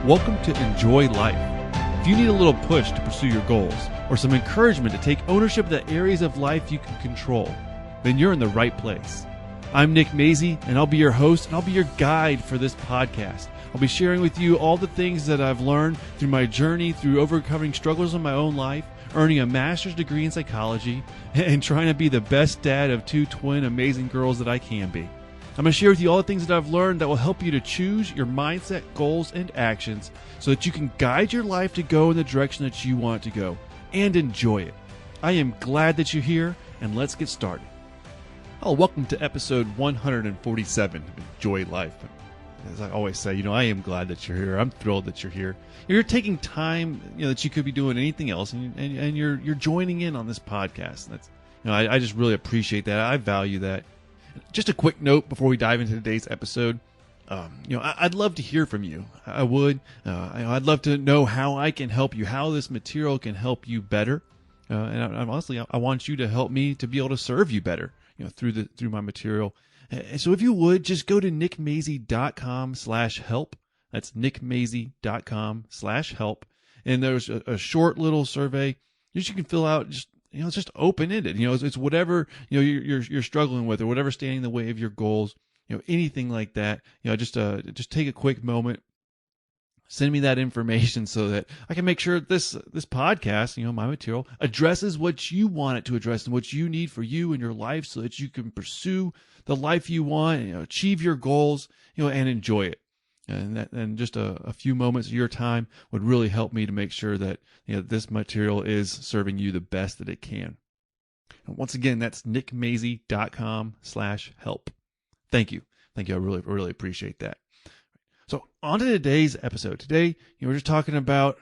Welcome to Enjoy Life. If you need a little push to pursue your goals or some encouragement to take ownership of the areas of life you can control, then you're in the right place. I'm Nick Maisie, and I'll be your host, and I'll be your guide for this podcast. I'll be sharing with you all the things that I've learned through my journey through overcoming struggles in my own life, earning a master's degree in psychology, and trying to be the best dad of two twin amazing girls that I can be. I'm going to share with you all the things that I've learned that will help you to choose your mindset, goals, and actions so that you can guide your life to go in the direction that you want it to go and enjoy it. I am glad that you're here, and let's get started. Oh, welcome to episode 147 of Enjoy Life. As I always say, I am glad that you're here. I'm thrilled that you're here. You're taking time, that you could be doing anything else, and you're joining in on this podcast. That's, I just really appreciate that. I value that. Just a quick note before we dive into today's episode. I'd love to hear from you. I would. I'd love to know how I can help you, how this material can help you better. And honestly, I want you to help me to be able to serve you better, through my material. And so if you would, just go to nickmaisie.com/help. That's nickmaisie.com/help. And there's a short little survey you can fill out. It's just open-ended. It's whatever, you're struggling with or whatever standing in the way of your goals, anything like that. Just take a quick moment, send me that information so that I can make sure this podcast, my material, addresses what you want it to address and what you need for you in your life so that you can pursue the life you want, achieve your goals, and enjoy it. And just a few moments of your time would really help me to make sure that this material is serving you the best that it can. And once again, that's nickmaisie.com/help. Thank you. I really appreciate that. So on to today's episode. Today, we're talking about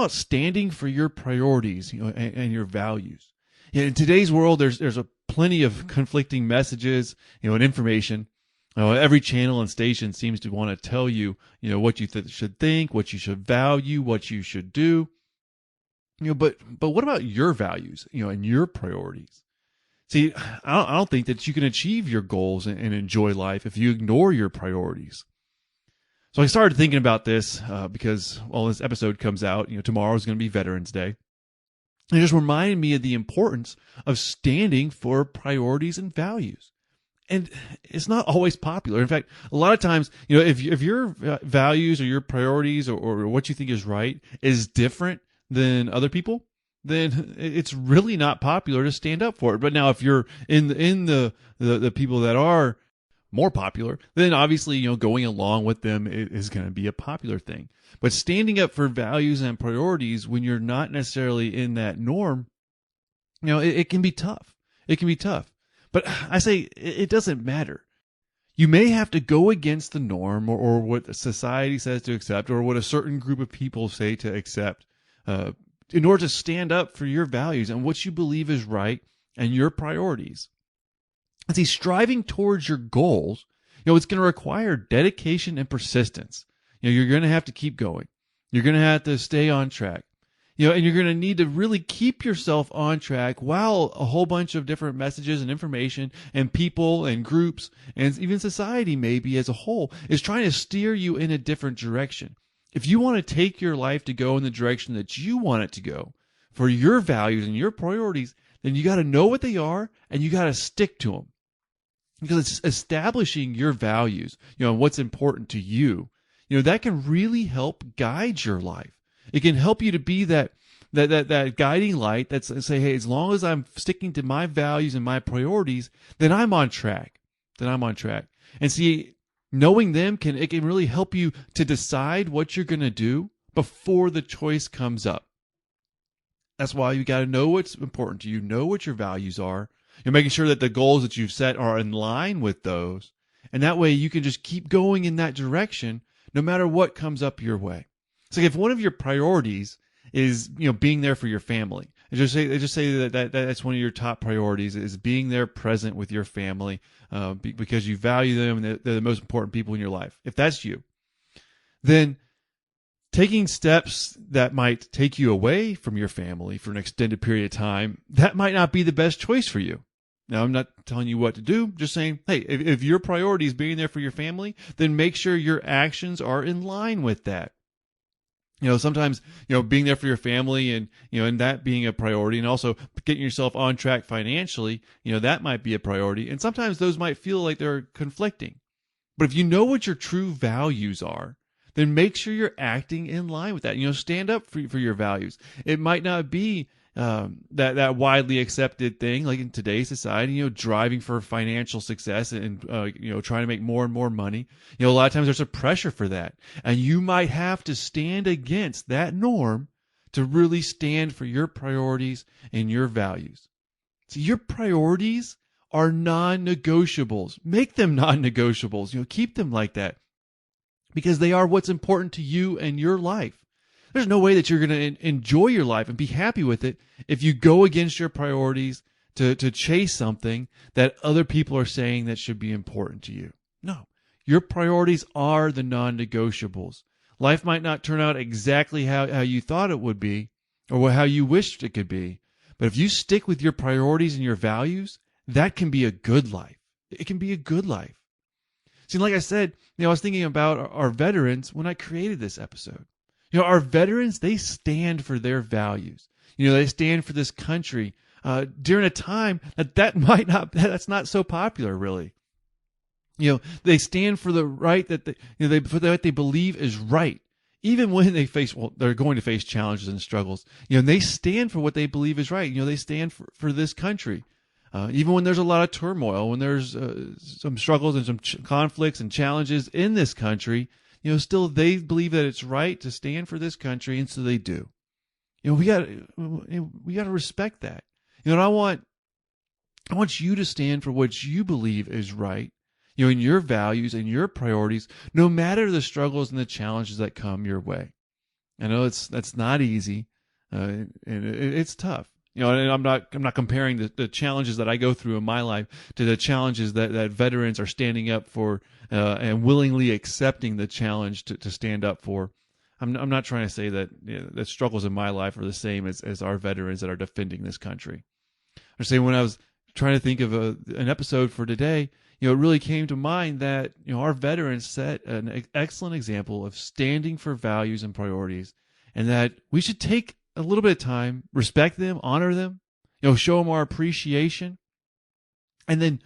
standing for your priorities, and your values. In today's world, there's a plenty of conflicting messages, and information. Every channel and station seems to want to tell you, what you should think, what you should value, what you should do. But what about your values, and your priorities? See, I don't think that you can achieve your goals and enjoy life if you ignore your priorities. So I started thinking about this because, this episode comes out, tomorrow is going to be Veterans Day. It just reminded me of the importance of standing for priorities and values. And it's not always popular. In fact, a lot of times, if your values or your priorities or what you think is right is different than other people, then it's really not popular to stand up for it. But now if you're in the people that are more popular, then obviously, going along with them is going to be a popular thing. But standing up for values and priorities when you're not necessarily in that norm, it can be tough. It can be tough. But I say it doesn't matter. You may have to go against the norm or what society says to accept or what a certain group of people say to accept in order to stand up for your values and what you believe is right and your priorities. And see, striving towards your goals, it's going to require dedication and persistence. You're going to have to keep going. You're going to have to stay on track. And you're going to need to really keep yourself on track while a whole bunch of different messages and information and people and groups and even society maybe as a whole is trying to steer you in a different direction. If you want to take your life to go in the direction that you want it to go for your values and your priorities, then you got to know what they are and you got to stick to them. Because it's establishing your values, and what's important to you, that can really help guide your life. It can help you to be that guiding light that's say, hey, as long as I'm sticking to my values and my priorities, then I'm on track. And see, knowing them can really help you to decide what you're going to do before the choice comes up. That's why you got to know what's important to you, know what your values are. You're making sure that the goals that you've set are in line with those. And that way you can just keep going in that direction no matter what comes up your way. So if one of your priorities is, being there for your family, and just say that that's one of your top priorities is being there present with your family, because you value them and they're the most important people in your life. If that's you, then taking steps that might take you away from your family for an extended period of time, that might not be the best choice for you. Now, I'm not telling you what to do, just saying, hey, if your priority is being there for your family, then make sure your actions are in line with that. Sometimes, being there for your family and that being a priority, and also getting yourself on track financially, that might be a priority. And sometimes those might feel like they're conflicting. But if you know what your true values are, then make sure you're acting in line with that. Stand up for your values. It might not be that widely accepted thing, like in today's society, driving for financial success and trying to make more and more money. A lot of times there's a pressure for that, and you might have to stand against that norm to really stand for your priorities and your values. So your priorities are non-negotiables. Make them non-negotiables. Keep them like that, because they are what's important to you and your life. There's no way that you're going to enjoy your life and be happy with it if you go against your priorities to chase something that other people are saying that should be important to you. No, your priorities are the non-negotiables. Life might not turn out exactly how you thought it would be or how you wished it could be, but if you stick with your priorities and your values, that can be a good life. It can be a good life. See, like I said, I was thinking about our veterans when I created this episode. Our veterans, they stand for their values. They stand for this country during a time that's not so popular, really. They stand for the right that for what they believe is right, even when they're going to face challenges and struggles. They stand for what they believe is right. They stand for this country. Even when there's a lot of turmoil, when there's some struggles and some conflicts and challenges in this country, still they believe that it's right to stand for this country, and so they do. We got to respect that. And I want you to stand for what you believe is right, in your values and your priorities, no matter the struggles and the challenges that come your way. I know that's not easy, and it's tough. And I'm not comparing the challenges that I go through in my life to the challenges that veterans are standing up for and willingly accepting the challenge to stand up for. I'm not trying to say that the struggles in my life are the same as our veterans that are defending this country. I'm saying when I was trying to think of an episode for today, it really came to mind that our veterans set an excellent example of standing for values and priorities, and that we should take a little bit of time, respect them, honor them, show them our appreciation, and then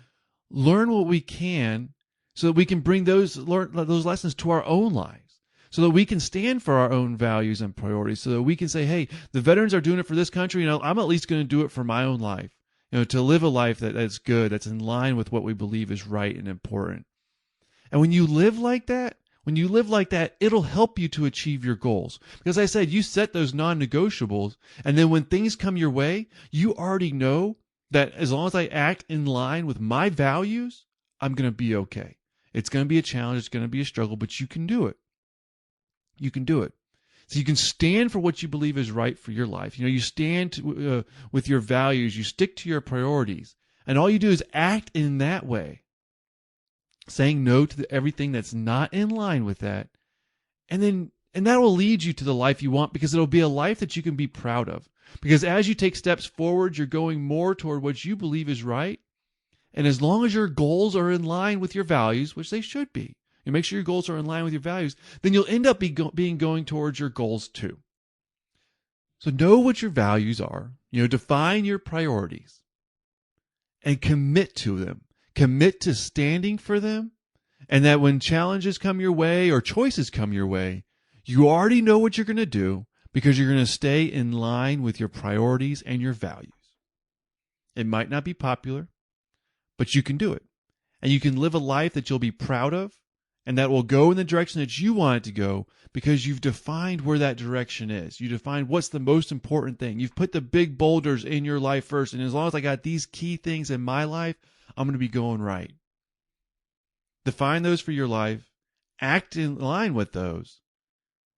learn what we can so that we can bring those lessons to our own lives, so that we can stand for our own values and priorities, so that we can say, hey, the veterans are doing it for this country, I'm at least going to do it for my own life, to live a life that's good, that's in line with what we believe is right and important. And when you live like that, it'll help you to achieve your goals. Because I said, you set those non-negotiables, and then when things come your way, you already know that as long as I act in line with my values, I'm going to be okay. It's going to be a challenge, it's going to be a struggle, but you can do it. You can do it. So you can stand for what you believe is right for your life. You stand with your values, you stick to your priorities, and all you do is act in that way, saying no to everything that's not in line with that. And that will lead you to the life you want, because it'll be a life that you can be proud of. Because as you take steps forward, you're going more toward what you believe is right. And as long as your goals are in line with your values, which they should be, and make sure your goals are in line with your values, then you'll end up going towards your goals too. So know what your values are, define your priorities, and commit to them. Commit to standing for them, and that when challenges come your way or choices come your way, you already know what you're going to do, because you're going to stay in line with your priorities and your values. It might not be popular, but you can do it. And you can live a life that you'll be proud of, and that will go in the direction that you want it to go, because you've defined where that direction is. You defined what's the most important thing. You've put the big boulders in your life first, and as long as I got these key things in my life, I'm going to be going right. Define those for your life, act in line with those,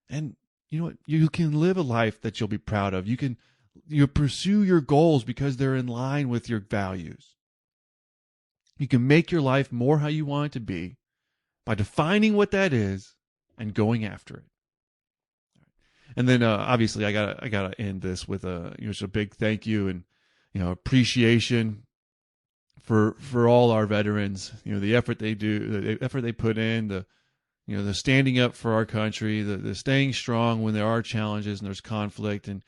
and you know what? You can live a life that you'll be proud of. You pursue your goals because they're in line with your values. You can make your life more how you want it to be by defining what that is and going after it. And then obviously I gotta end this with just a big thank you and appreciation for all our veterans. The effort they do, the effort they put in, the the standing up for our country, the staying strong when there are challenges and there's conflict, and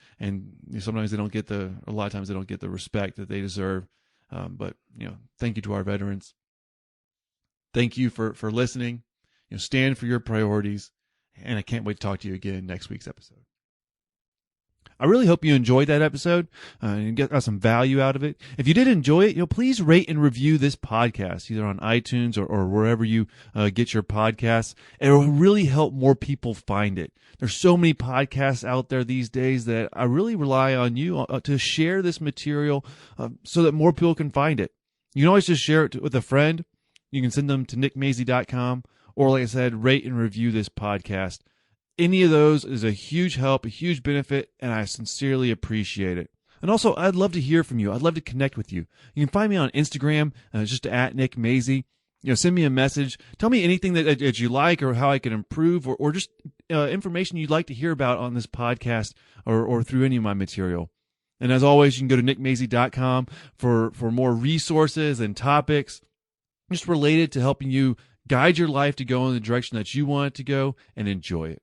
sometimes they don't get a lot of times they don't get the respect that they deserve. But thank you to our veterans. Thank you for listening. Stand for your priorities, and I can't wait to talk to you again next week's episode. I really hope you enjoyed that episode and got some value out of it. If you did enjoy it, please rate and review this podcast, either on iTunes or wherever you get your podcasts. It will really help more people find it. There's so many podcasts out there these days that I really rely on you to share this material so that more people can find it. You can always just share it with a friend. You can send them to nickmazey.com, or like I said, rate and review this podcast. Any of those is a huge help, a huge benefit, and I sincerely appreciate it. And also, I'd love to hear from you. I'd love to connect with you. You can find me on Instagram, just at Nick Mazey. Send me a message. Tell me anything that you like or how I can improve, or just information you'd like to hear about on this podcast or through any of my material. And as always, you can go to nickmazey.com for more resources and topics just related to helping you guide your life to go in the direction that you want it to go and enjoy it.